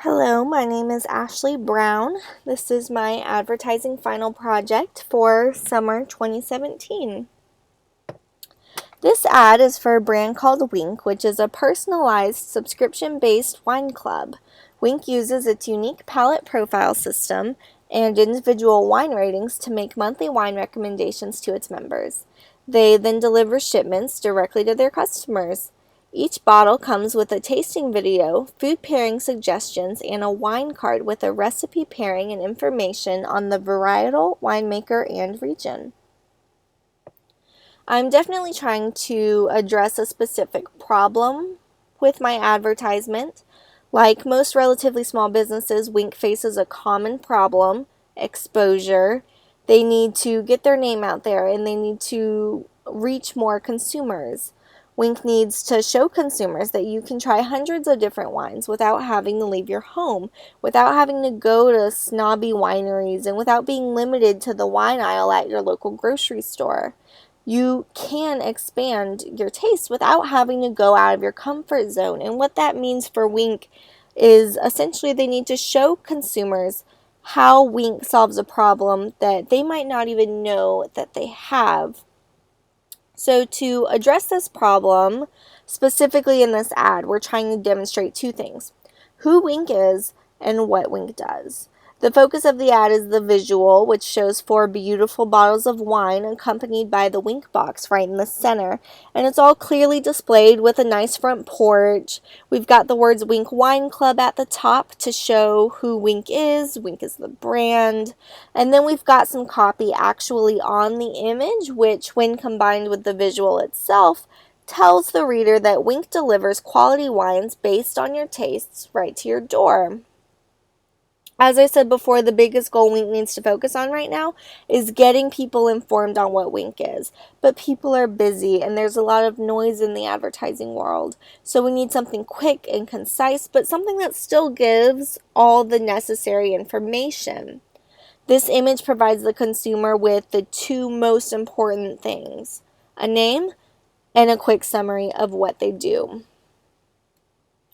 Hello, my name is Ashley Brown. This is my advertising final project for summer 2017. This ad is for a brand called Winc, which is a personalized subscription-based wine club. Winc uses its unique palate profile system and individual wine ratings to make monthly wine recommendations to its members. They then deliver shipments directly to their customers. Each bottle comes with a tasting video, food pairing suggestions, and a wine card with a recipe pairing and information on the varietal, winemaker, and region. I'm definitely trying to address a specific problem with my advertisement. Like most relatively small businesses, Winc faces a common problem: exposure. They need to get their name out there and they need to reach more consumers. Winc needs to show consumers that you can try hundreds of different wines without having to leave your home, without having to go to snobby wineries, and without being limited to the wine aisle at your local grocery store. You can expand your taste without having to go out of your comfort zone. And what that means for Winc is essentially they need to show consumers how Winc solves a problem that they might not even know that they have. So to address this problem, specifically in this ad, we're trying to demonstrate two things: who Winc is and what Winc does. The focus of the ad is the visual, which shows 4 beautiful bottles of wine accompanied by the Winc box right in the center. And it's all clearly displayed with a nice front porch. We've got the words Winc Wine Club at the top to show who Winc is. Winc is the brand. And then we've got some copy actually on the image, which when combined with the visual itself, tells the reader that Winc delivers quality wines based on your tastes right to your door. As I said before, the biggest goal Winc needs to focus on right now is getting people informed on what Winc is. But people are busy and there's a lot of noise in the advertising world. So we need something quick and concise, but something that still gives all the necessary information. This image provides the consumer with the 2 most important things: a name and a quick summary of what they do.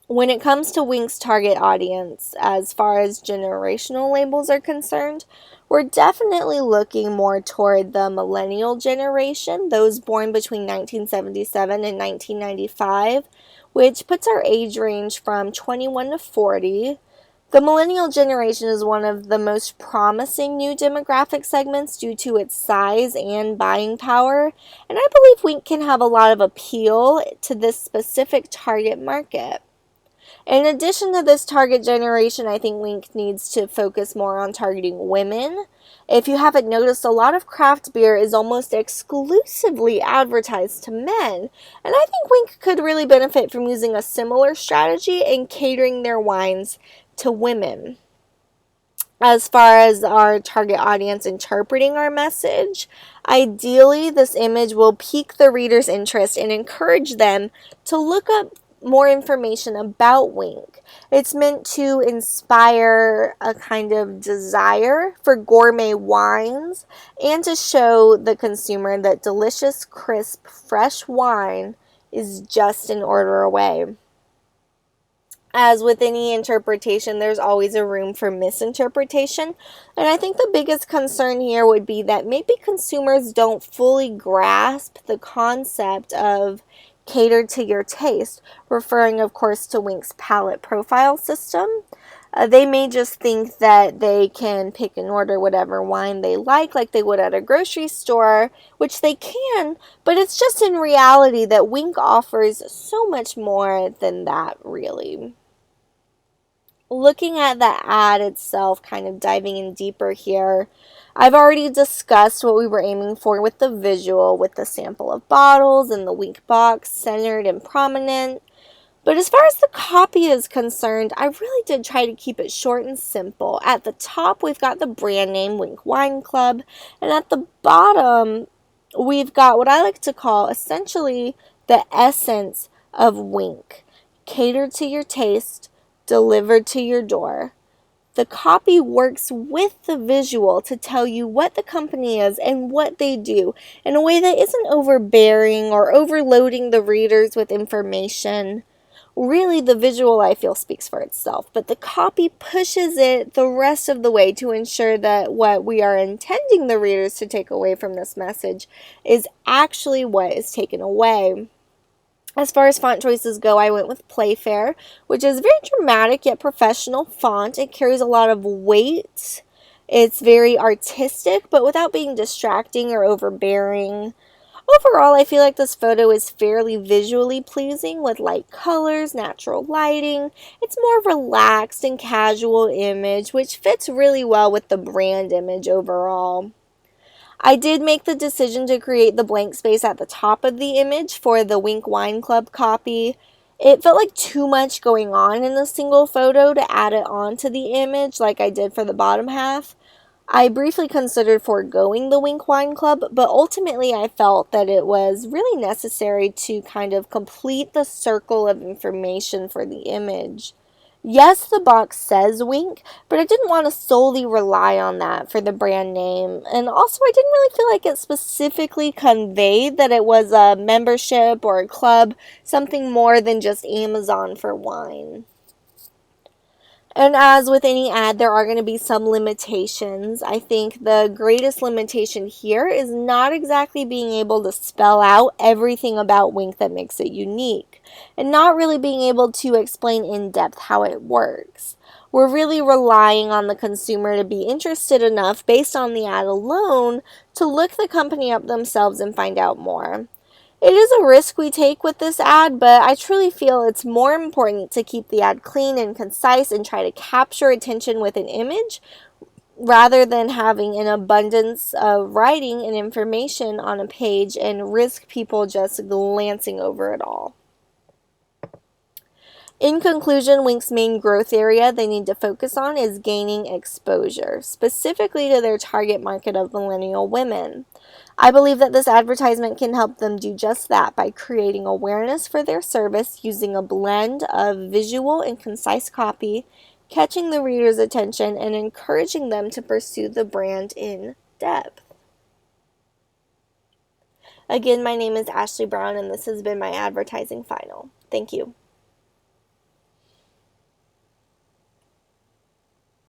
When it comes to Winc's target audience, as far as generational labels are concerned, we're definitely looking more toward the millennial generation, those born between 1977 and 1995, which puts our age range from 21 to 40. The millennial generation is one of the most promising new demographic segments due to its size and buying power, and I believe Winc can have a lot of appeal to this specific target market. In addition to this target generation, I think Winc needs to focus more on targeting women. If you haven't noticed, a lot of craft beer is almost exclusively advertised to men, and I think Winc could really benefit from using a similar strategy in catering their wines to women. As far as our target audience interpreting our message, ideally this image will pique the reader's interest and encourage them to look up more information about Winc. It's meant to inspire a kind of desire for gourmet wines and to show the consumer that delicious, crisp, fresh wine is just an order away. As with any interpretation, there's always a room for misinterpretation. And I think the biggest concern here would be that maybe consumers don't fully grasp the concept of catered to your taste, referring of course to Winc's palate profile system. They may just think that they can pick and order whatever wine they like they would at a grocery store, which they can, but it's just in reality that Winc offers so much more than that, really. Looking at the ad itself, kind of diving in deeper here, I've already discussed what we were aiming for with the visual, with the sample of bottles and the Winc box centered and prominent. But as far as the copy is concerned, I really did try to keep it short and simple. At the top, we've got the brand name, Winc Wine Club, and at the bottom, we've got what I like to call essentially the essence of Winc: catered to your taste, delivered to your door. The copy works with the visual to tell you what the company is and what they do in a way that isn't overbearing or overloading the readers with information. Really, the visual, I feel, speaks for itself, but the copy pushes it the rest of the way to ensure that what we are intending the readers to take away from this message is actually what is taken away. As far as font choices go, I went with Playfair, which is very dramatic yet professional font. It carries a lot of weight. It's very artistic, but without being distracting or overbearing. Overall, I feel like this photo is fairly visually pleasing with light colors, natural lighting. It's more relaxed and casual image, which fits really well with the brand image overall. I did make the decision to create the blank space at the top of the image for the Winc Wine Club copy. It felt like too much going on in a single photo to add it onto the image like I did for the bottom half. I briefly considered foregoing the Winc Wine Club, but ultimately I felt that it was really necessary to kind of complete the circle of information for the image. Yes, the box says Winc, but I didn't want to solely rely on that for the brand name. And also, I didn't really feel like it specifically conveyed that it was a membership or a club, something more than just Amazon for wine. And as with any ad, there are going to be some limitations. I think the greatest limitation here is not exactly being able to spell out everything about Winc that makes it unique, and not really being able to explain in depth how it works. We're really relying on the consumer to be interested enough based on the ad alone to look the company up themselves and find out more. It is a risk we take with this ad, but I truly feel it's more important to keep the ad clean and concise and try to capture attention with an image rather than having an abundance of writing and information on a page and risk people just glancing over it all. In conclusion, Winc's main growth area they need to focus on is gaining exposure, specifically to their target market of millennial women. I believe that this advertisement can help them do just that by creating awareness for their service using a blend of visual and concise copy, catching the reader's attention, and encouraging them to pursue the brand in depth. Again, my name is Ashley Brown, and this has been my advertising final. Thank you.